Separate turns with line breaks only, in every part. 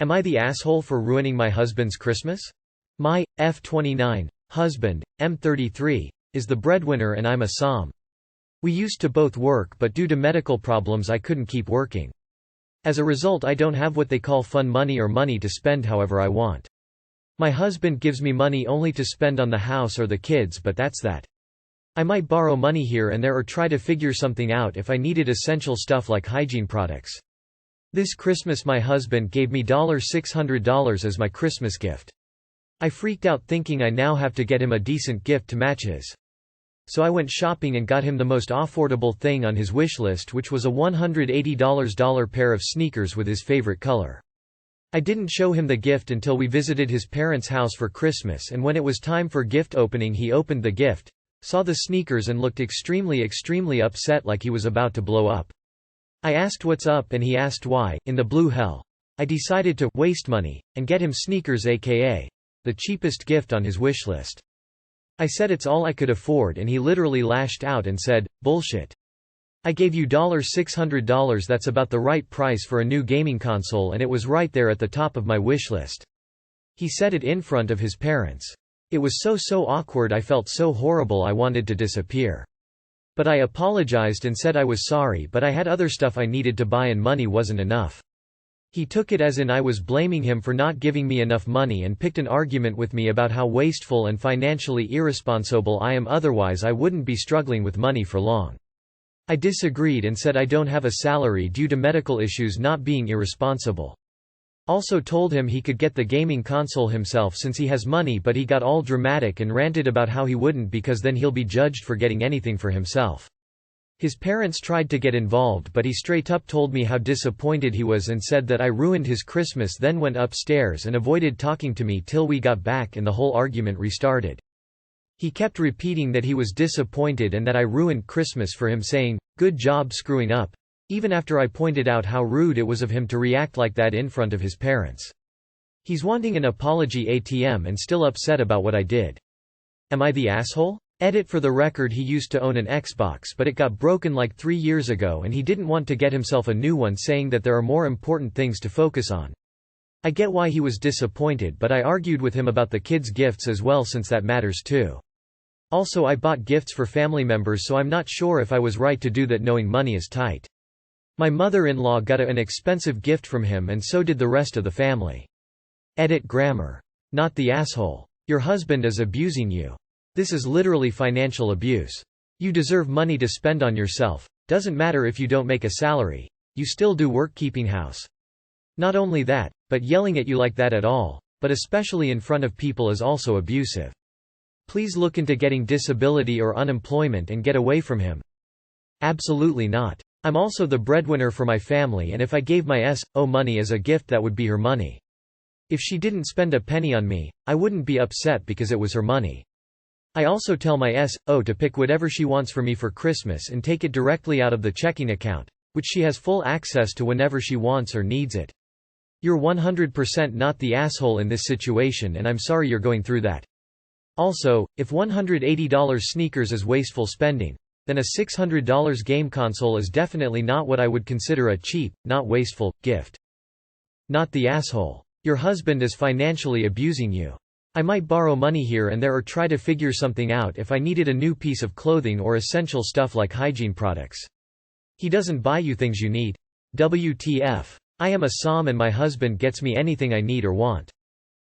Am I the asshole for ruining my husband's Christmas? My F29 husband, M33, is the breadwinner and I'm a SOM. We used to both work, but due to medical problems I couldn't keep working. As a result, I don't have what they call fun money or money to spend however I want. My husband gives me money only to spend on the house or the kids, but that's that. I might borrow money here and there or try to figure something out if I needed essential stuff like hygiene products. This Christmas my husband gave me $600 as my Christmas gift. I freaked out thinking I now have to get him a decent gift to match his. So I went shopping and got him the most affordable thing on his wish list, which was a $180 pair of sneakers with his favorite color. I didn't show him the gift until we visited his parents' house for Christmas, and when it was time for gift opening he opened the gift, saw the sneakers and looked extremely upset, like he was about to blow up. I asked what's up and he asked why. In the blue hell, I decided to waste money and get him sneakers, aka the cheapest gift on his wish list. I said it's all I could afford and he literally lashed out and said, "Bullshit. I gave you $600, that's about the right price for a new gaming console and it was right there at the top of my wish list." He said it in front of his parents. It was so awkward, I felt so horrible I wanted to disappear. But I apologized and said I was sorry, but I had other stuff I needed to buy and money wasn't enough. He took it as in I was blaming him for not giving me enough money and picked an argument with me about how wasteful and financially irresponsible I am, otherwise I wouldn't be struggling with money for long. I disagreed and said I don't have a salary due to medical issues, not being irresponsible. Also told him he could get the gaming console himself since he has money, but he got all dramatic and ranted about how he wouldn't because then he'll be judged for getting anything for himself. His parents tried to get involved, but he straight up told me how disappointed he was and said that I ruined his Christmas, then went upstairs and avoided talking to me till we got back and the whole argument restarted. He kept repeating that he was disappointed and that I ruined Christmas for him, saying, "Good job screwing up," even after I pointed out how rude it was of him to react like that in front of his parents. He's wanting an apology ATM and still upset about what I did. Am I the asshole? Edit: for the record, he used to own an Xbox, but it got broken like 3 years ago and he didn't want to get himself a new one, saying that there are more important things to focus on. I get why he was disappointed, but I argued with him about the kids' gifts as well, since that matters too. Also, I bought gifts for family members, so I'm not sure if I was right to do that knowing money is tight. My mother-in-law got an expensive gift from him and so did the rest of the family. Edit: grammar. Not the asshole. Your husband is abusing you. This is literally financial abuse. You deserve money to spend on yourself. Doesn't matter if you don't make a salary. You still do work keeping house. Not only that, but yelling at you like that at all, but especially in front of people, is also abusive. Please look into getting disability or unemployment and get away from him. Absolutely not. I'm also the breadwinner for my family, and if I gave my S.O. money as a gift, that would be her money. If she didn't spend a penny on me, I wouldn't be upset because it was her money. I also tell my S.O. to pick whatever she wants for me for Christmas and take it directly out of the checking account, which she has full access to whenever she wants or needs it. You're 100% not the asshole in this situation, and I'm sorry you're going through that. Also, if $180 sneakers is wasteful spending, then a $600 game console is definitely not what I would consider a cheap, not wasteful, gift. Not the asshole. Your husband is financially abusing you. I might borrow money here and there or try to figure something out if I needed a new piece of clothing or essential stuff like hygiene products. He doesn't buy you things you need. WTF. I am a SOM and my husband gets me anything I need or want.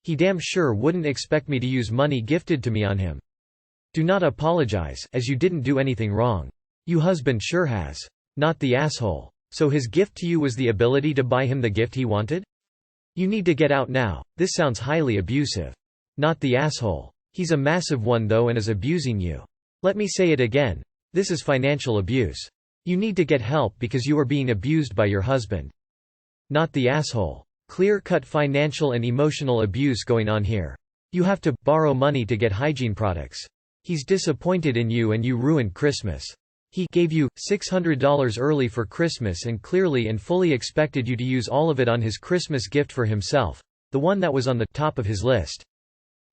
He damn sure wouldn't expect me to use money gifted to me on him. Do not apologize, as you didn't do anything wrong. You husband sure has. Not the asshole. So his gift to you was the ability to buy him the gift he wanted? You need to get out now. This sounds highly abusive. Not the asshole. He's a massive one though and is abusing you. Let me say it again. This is financial abuse. You need to get help because you are being abused by your husband. Not the asshole. Clear-cut financial and emotional abuse going on here. You have to borrow money to get hygiene products. He's disappointed in you and you ruined Christmas. He gave you $600 early for Christmas and clearly and fully expected you to use all of it on his Christmas gift for himself, the one that was on the top of his list.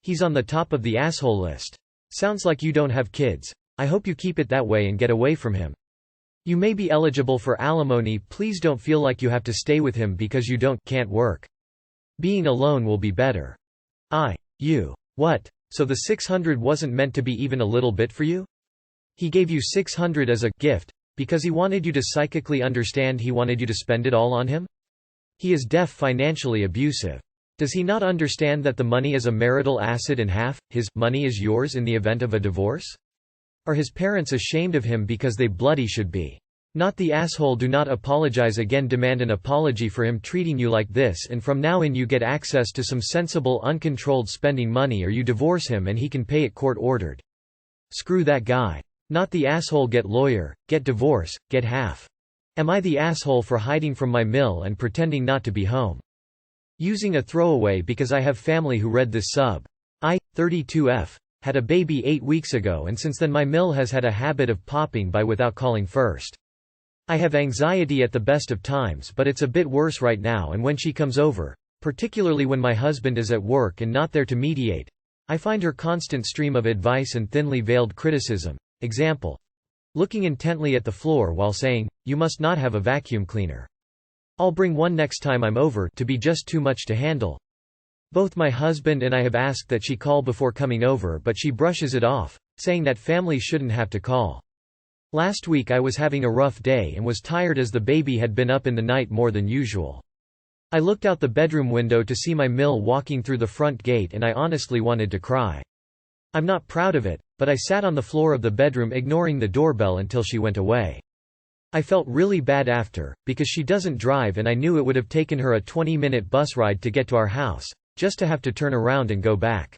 He's on the top of the asshole list. Sounds like you don't have kids. I hope you keep it that way and get away from him. You may be eligible for alimony. Please don't feel like you have to stay with him because you can't work. Being alone will be better. You. What? So the 600 wasn't meant to be even a little bit for you? He gave you 600 as a gift, because he wanted you to psychically understand he wanted you to spend it all on him? He is deaf, financially abusive. Does he not understand that the money is a marital asset and half, his money is yours in the event of a divorce? Are his parents ashamed of him because they bloody should be? Not the asshole. Do not apologize again. Demand an apology for him treating you like this, and from now in you get access to some sensible uncontrolled spending money, or you divorce him and he can pay it court ordered. Screw that guy. Not the asshole. Get lawyer, get divorce, get half. Am I the asshole for hiding from my mill and pretending not to be home? Using a throwaway because I have family who read this sub. I, 32F, had a baby 8 weeks ago, and since then my mill has had a habit of popping by without calling first. I have anxiety at the best of times, but it's a bit worse right now, and when she comes over, particularly when my husband is at work and not there to mediate, I find her constant stream of advice and thinly veiled criticism. Example. Looking intently at the floor while saying, "You must not have a vacuum cleaner. I'll bring one next time I'm over," to be just too much to handle. Both my husband and I have asked that she call before coming over, but she brushes it off, saying that family shouldn't have to call. Last week I was having a rough day and was tired as the baby had been up in the night more than usual. I looked out the bedroom window to see my mill walking through the front gate, and I honestly wanted to cry. I'm not proud of it, but I sat on the floor of the bedroom ignoring the doorbell until she went away. I felt really bad after, because she doesn't drive and I knew it would have taken her a 20-minute bus ride to get to our house, just to have to turn around and go back.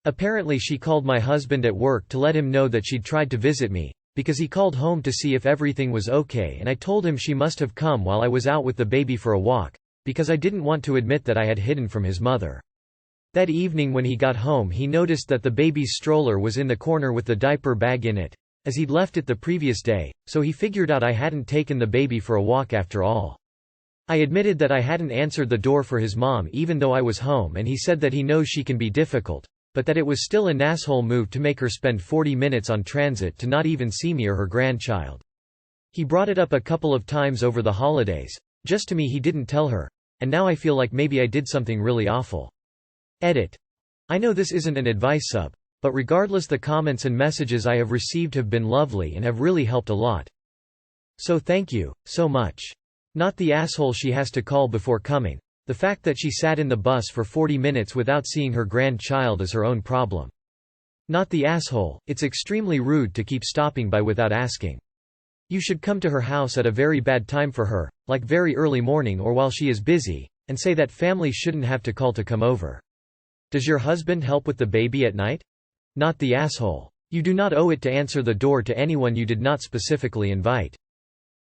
Apparently she called my husband at work to let him know that she'd tried to visit me, because he called home to see if everything was okay, and I told him she must have come while I was out with the baby for a walk, because I didn't want to admit that I had hidden from his mother. That evening when he got home he noticed that the baby's stroller was in the corner with the diaper bag in it, as he'd left it the previous day, so he figured out I hadn't taken the baby for a walk after all. I admitted that I hadn't answered the door for his mom even though I was home, and he said that he knows she can be difficult, but that it was still an asshole move to make her spend 40 minutes on transit to not even see me or her grandchild. He brought it up a couple of times over the holidays, just to me. He didn't tell her, and now I feel like maybe I did something really awful. Edit. I know this isn't an advice sub, but regardless, the comments and messages I have received have been lovely and have really helped a lot. So thank you, so much. Not the asshole she has to call before coming. The fact that she sat in the bus for 40 minutes without seeing her grandchild is her own problem. Not the asshole. It's extremely rude to keep stopping by without asking. You should come to her house at a very bad time for her, like very early morning or while she is busy, and say that family shouldn't have to call to come over. Does your husband help with the baby at night? Not the asshole. You do not owe it to answer the door to anyone you did not specifically invite.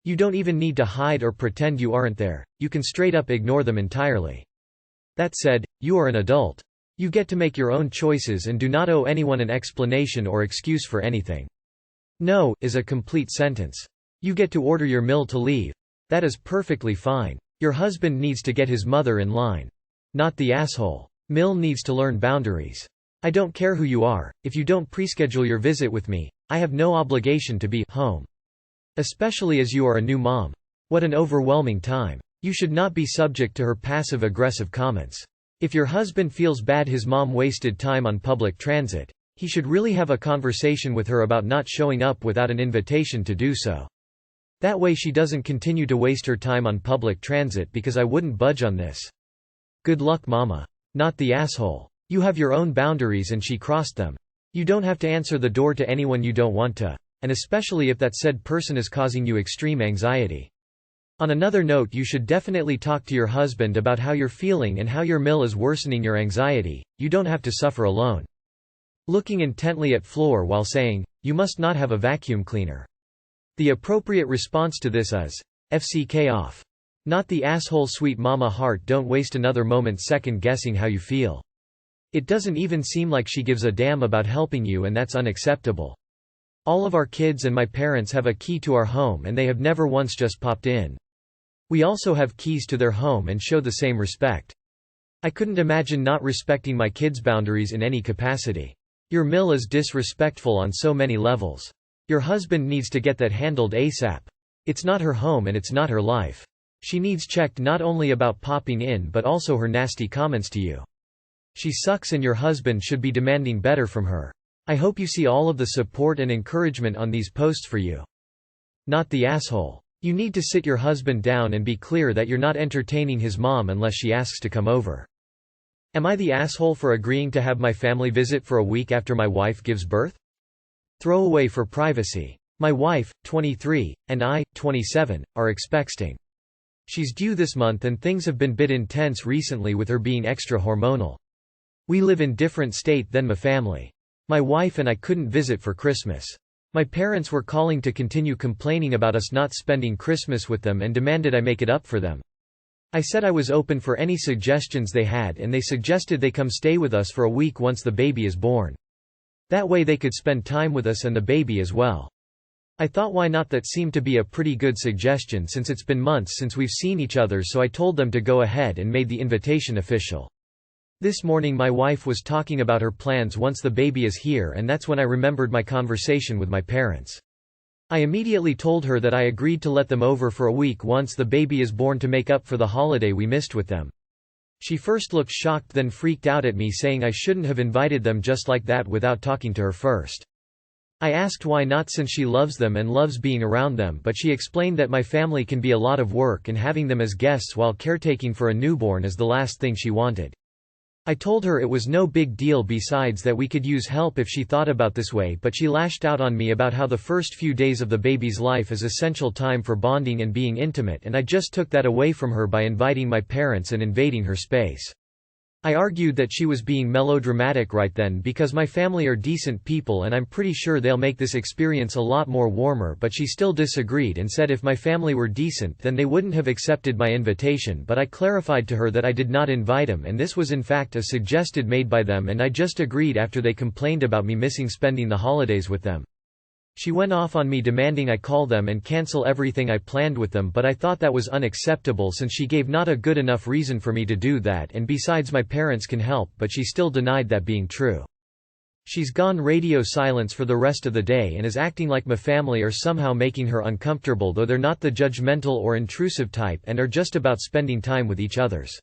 You don't even need to hide or pretend you aren't there, you can straight up ignore them entirely. That said, you are an adult. You get to make your own choices and do not owe anyone an explanation or excuse for anything. No is a complete sentence. You get to order your mill to leave. That is perfectly fine. Your husband needs to get his mother in line. Not the asshole. Mill needs to learn boundaries. I don't care who you are, if you don't preschedule your visit with me, I have no obligation to be home. Especially as you are a new mom. What an overwhelming time. You should not be subject to her passive-aggressive comments. If your husband feels bad his mom wasted time on public transit, he should really have a conversation with her about not showing up without an invitation to do so. That way she doesn't continue to waste her time on public transit, because I wouldn't budge on this. Good luck, mama. Not the asshole. You have your own boundaries and she crossed them. You don't have to answer the door to anyone you don't want to, and especially if that said person is causing you extreme anxiety. On another note, you should definitely talk to your husband about how you're feeling and how your mill is worsening your anxiety. You don't have to suffer alone. Looking intently at floor while saying, "You must not have a vacuum cleaner." The appropriate response to this is, FCK off. Not the asshole. Sweet mama heart, don't waste another moment second guessing how you feel. It doesn't even seem like she gives a damn about helping you, and that's unacceptable. All of our kids and my parents have a key to our home and they have never once just popped in. We also have keys to their home and show the same respect. I couldn't imagine not respecting my kids' boundaries in any capacity. Your mill is disrespectful on so many levels. Your husband needs to get that handled ASAP. It's not her home and it's not her life. She needs checked not only about popping in but also her nasty comments to you. She sucks and your husband should be demanding better from her. I hope you see all of the support and encouragement on these posts for you. Not the asshole. You need to sit your husband down and be clear that you're not entertaining his mom unless she asks to come over. Am I the asshole for agreeing to have my family visit for a week after my wife gives birth? Throwaway for privacy. My wife, 23, and I, 27, are expecting. She's due this month and things have been bit intense recently with her being extra hormonal. We live in different state than my family. My wife and I couldn't visit for Christmas. My parents were calling to continue complaining about us not spending Christmas with them and demanded I make it up for them. I said I was open for any suggestions they had and they suggested they come stay with us for a week once the baby is born. That way they could spend time with us and the baby as well. I thought why not, that seemed to be a pretty good suggestion since it's been months since we've seen each other, so I told them to go ahead and made the invitation official. This morning my wife was talking about her plans once the baby is here, and that's when I remembered my conversation with my parents. I immediately told her that I agreed to let them over for a week once the baby is born to make up for the holiday we missed with them. She first looked shocked, then freaked out at me, saying I shouldn't have invited them just like that without talking to her first. I asked why not, since she loves them and loves being around them, but she explained that my family can be a lot of work and having them as guests while caretaking for a newborn is the last thing she wanted. I told her it was no big deal, besides that we could use help if she thought about this way, but she lashed out on me about how the first few days of the baby's life is essential time for bonding and being intimate, and I just took that away from her by inviting my parents and invading her space. I argued that she was being melodramatic right then because my family are decent people and I'm pretty sure they'll make this experience a lot more warmer, but she still disagreed and said if my family were decent then they wouldn't have accepted my invitation, but I clarified to her that I did not invite them and this was in fact a suggested made by them, and I just agreed after they complained about me missing spending the holidays with them. She went off on me demanding I call them and cancel everything I planned with them, but I thought that was unacceptable since she gave not a good enough reason for me to do that, and besides my parents can help, but she still denied that being true. She's gone radio silence for the rest of the day and is acting like my family are somehow making her uncomfortable, though they're not the judgmental or intrusive type and are just about spending time with each others.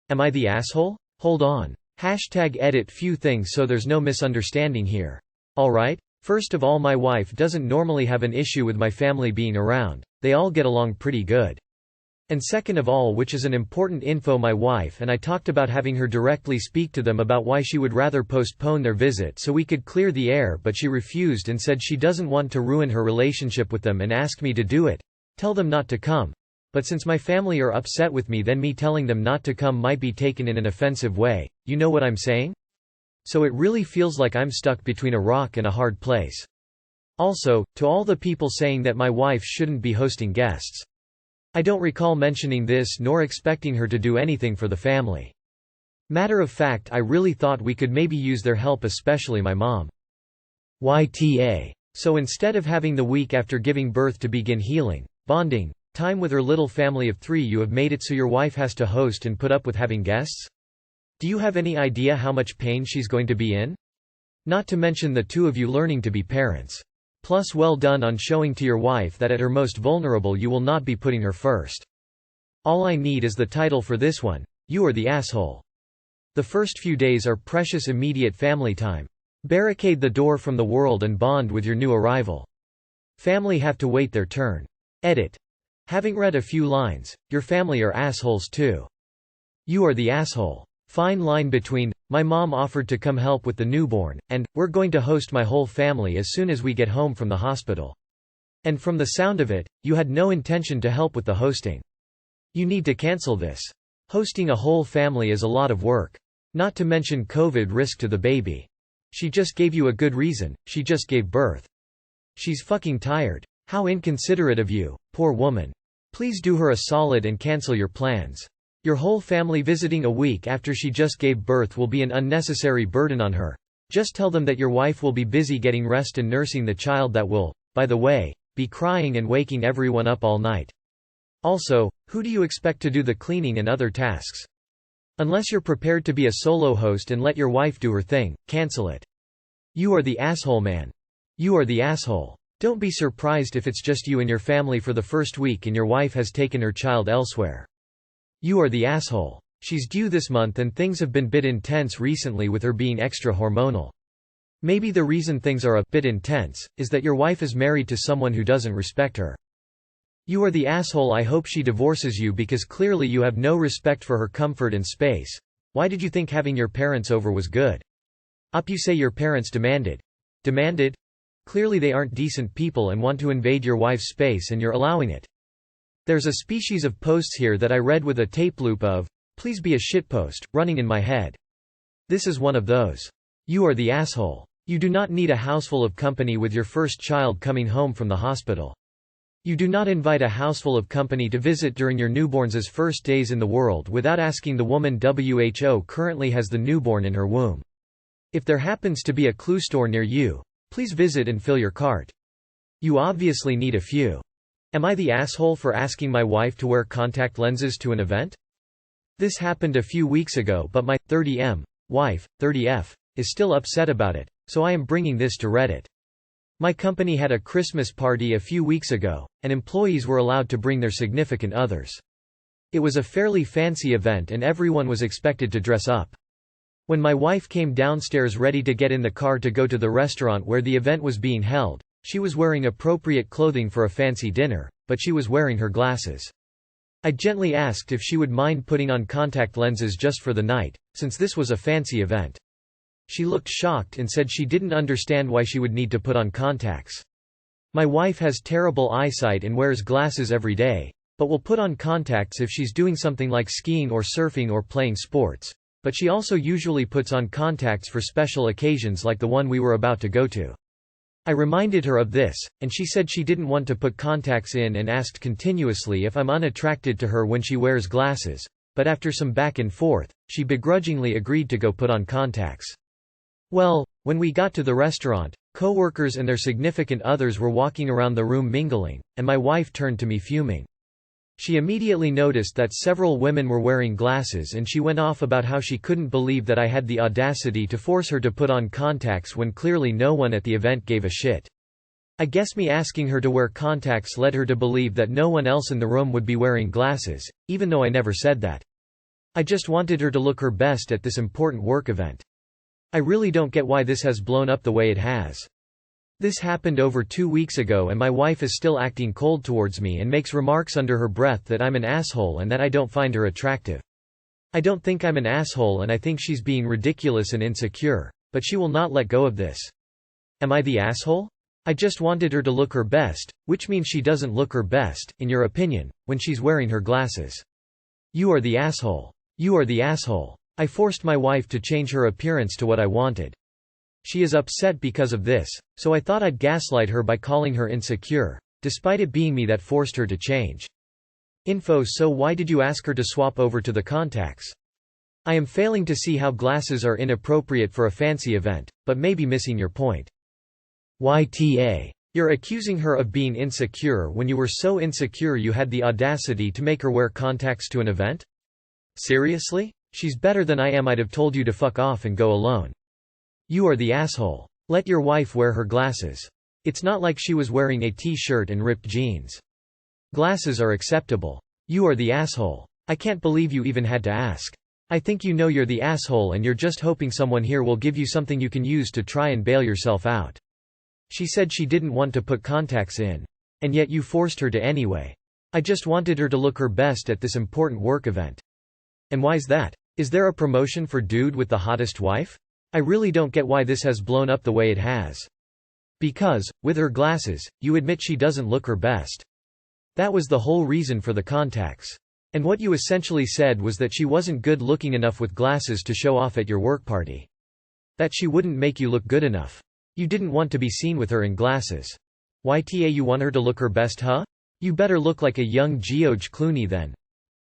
Am I the asshole? Hold on. #edit few things so there's no misunderstanding here. Alright? First of all, my wife doesn't normally have an issue with my family being around. They all get along pretty good. And second of all, which is an important info, my wife and I talked about having her directly speak to them about why she would rather postpone their visit so we could clear the air, but she refused and said she doesn't want to ruin her relationship with them and asked me to do it. Tell them not to come. But since my family are upset with me, then me telling them not to come might be taken in an offensive way. You know what I'm saying? So it really feels like I'm stuck between a rock and a hard place. Also, to all the people saying that my wife shouldn't be hosting guests. I don't recall mentioning this nor expecting her to do anything for the family. Matter of fact, I really thought we could maybe use their help, especially my mom. YTA. So instead of having the week after giving birth to begin healing, bonding, time with her little family of 3, you have made it so your wife has to host and put up with having guests? Do you have any idea how much pain she's going to be in? Not to mention the two of you learning to be parents. Plus, well done on showing to your wife that at her most vulnerable you will not be putting her first. All I need is the title for this one. You are the asshole. The first few days are precious immediate family time. Barricade the door from the world and bond with your new arrival. Family have to wait their turn. Edit. Having read a few lines, your family are assholes too. You are the asshole. Fine line between, my mom offered to come help with the newborn, and, we're going to host my whole family as soon as we get home from the hospital. And from the sound of it, you had no intention to help with the hosting. You need to cancel this. Hosting a whole family is a lot of work. Not to mention COVID risk to the baby. She just gave you a good reason, she just gave birth. She's fucking tired. How inconsiderate of you, poor woman. Please do her a solid and cancel your plans. Your whole family visiting a week after she just gave birth will be an unnecessary burden on her. Just tell them that your wife will be busy getting rest and nursing the child that will, by the way, be crying and waking everyone up all night. Also, who do you expect to do the cleaning and other tasks? Unless you're prepared to be a solo host and let your wife do her thing, cancel it. You are the asshole, man. You are the asshole. Don't be surprised if it's just you and your family for the first week and your wife has taken her child elsewhere. You are the asshole. She's due this month and things have been bit intense recently with her being extra hormonal. Maybe the reason things are a bit intense is that your wife is married to someone who doesn't respect her. You are the asshole. I hope she divorces you because clearly you have no respect for her comfort and space. Why did you think having your parents over was good? You say your parents demanded? Clearly they aren't decent people and want to invade your wife's space and you're allowing it. There's a species of posts here that I read with a tape loop of, "Please be a shitpost," running in my head. This is one of those. You are the asshole. You do not need a houseful of company with your first child coming home from the hospital. You do not invite a houseful of company to visit during your newborn's first days in the world without asking the woman who currently has the newborn in her womb. If there happens to be a clue store near you, please visit and fill your cart. You obviously need a few. Am I the asshole for asking my wife to wear contact lenses to an event? This happened a few weeks ago, but my 30M wife, 30F, is still upset about it, so I am bringing this to Reddit. My company had a Christmas party a few weeks ago, and employees were allowed to bring their significant others. It was a fairly fancy event and everyone was expected to dress up. When my wife came downstairs ready to get in the car to go to the restaurant where the event was being held, she was wearing appropriate clothing for a fancy dinner, but she was wearing her glasses. I gently asked if she would mind putting on contact lenses just for the night, since this was a fancy event. She looked shocked and said she didn't understand why she would need to put on contacts. My wife has terrible eyesight and wears glasses every day, but will put on contacts if she's doing something like skiing or surfing or playing sports, but she also usually puts on contacts for special occasions like the one we were about to go to. I reminded her of this, and she said she didn't want to put contacts in and asked continuously if I'm unattracted to her when she wears glasses, but after some back and forth, she begrudgingly agreed to go put on contacts. Well, when we got to the restaurant, co-workers and their significant others were walking around the room mingling, and my wife turned to me fuming. She immediately noticed that several women were wearing glasses and she went off about how she couldn't believe that I had the audacity to force her to put on contacts when clearly no one at the event gave a shit. I guess me asking her to wear contacts led her to believe that no one else in the room would be wearing glasses, even though I never said that. I just wanted her to look her best at this important work event. I really don't get why this has blown up the way it has. This happened over 2 weeks ago and my wife is still acting cold towards me and makes remarks under her breath that I'm an asshole and that I don't find her attractive. I don't think I'm an asshole and I think she's being ridiculous and insecure, but she will not let go of this. Am I the asshole? I just wanted her to look her best, which means she doesn't look her best, in your opinion, when she's wearing her glasses. You are the asshole. You are the asshole. I forced my wife to change her appearance to what I wanted. She is upset because of this, so I thought I'd gaslight her by calling her insecure, despite it being me that forced her to change. So why did you ask her to swap over to the contacts? I am failing to see how glasses are inappropriate for a fancy event, but maybe missing your point. YTA. You're accusing her of being insecure when you were so insecure you had the audacity to make her wear contacts to an event? Seriously? She's better than I am. I'd have told you to fuck off and go alone. You are the asshole. Let your wife wear her glasses. It's not like she was wearing a t-shirt and ripped jeans. Glasses are acceptable. You are the asshole. I can't believe you even had to ask. I think you know you're the asshole and you're just hoping someone here will give you something you can use to try and bail yourself out. She said she didn't want to put contacts in. And yet you forced her to anyway. I just wanted her to look her best at this important work event. And why's that? Is there a promotion for dude with the hottest wife? I really don't get why this has blown up the way it has. Because, with her glasses, you admit she doesn't look her best. That was the whole reason for the contacts. And what you essentially said was that she wasn't good looking enough with glasses to show off at your work party. That she wouldn't make you look good enough. You didn't want to be seen with her in glasses. YTA, you want her to look her best, huh? You better look like a young George Clooney then.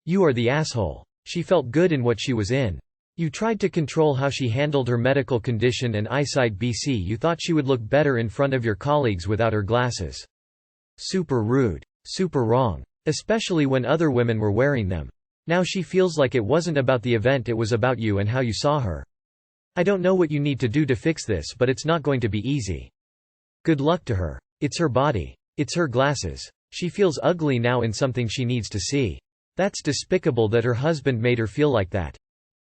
You are the asshole. She felt good in what she was in. You tried to control how she handled her medical condition and eyesight. You thought she would look better in front of your colleagues without her glasses. Super rude. Super wrong. Especially when other women were wearing them. Now she feels like it wasn't about the event, it was about you and how you saw her. I don't know what you need to do to fix this, but it's not going to be easy. Good luck to her. It's her body. It's her glasses. She feels ugly now in something she needs to see. That's despicable that her husband made her feel like that.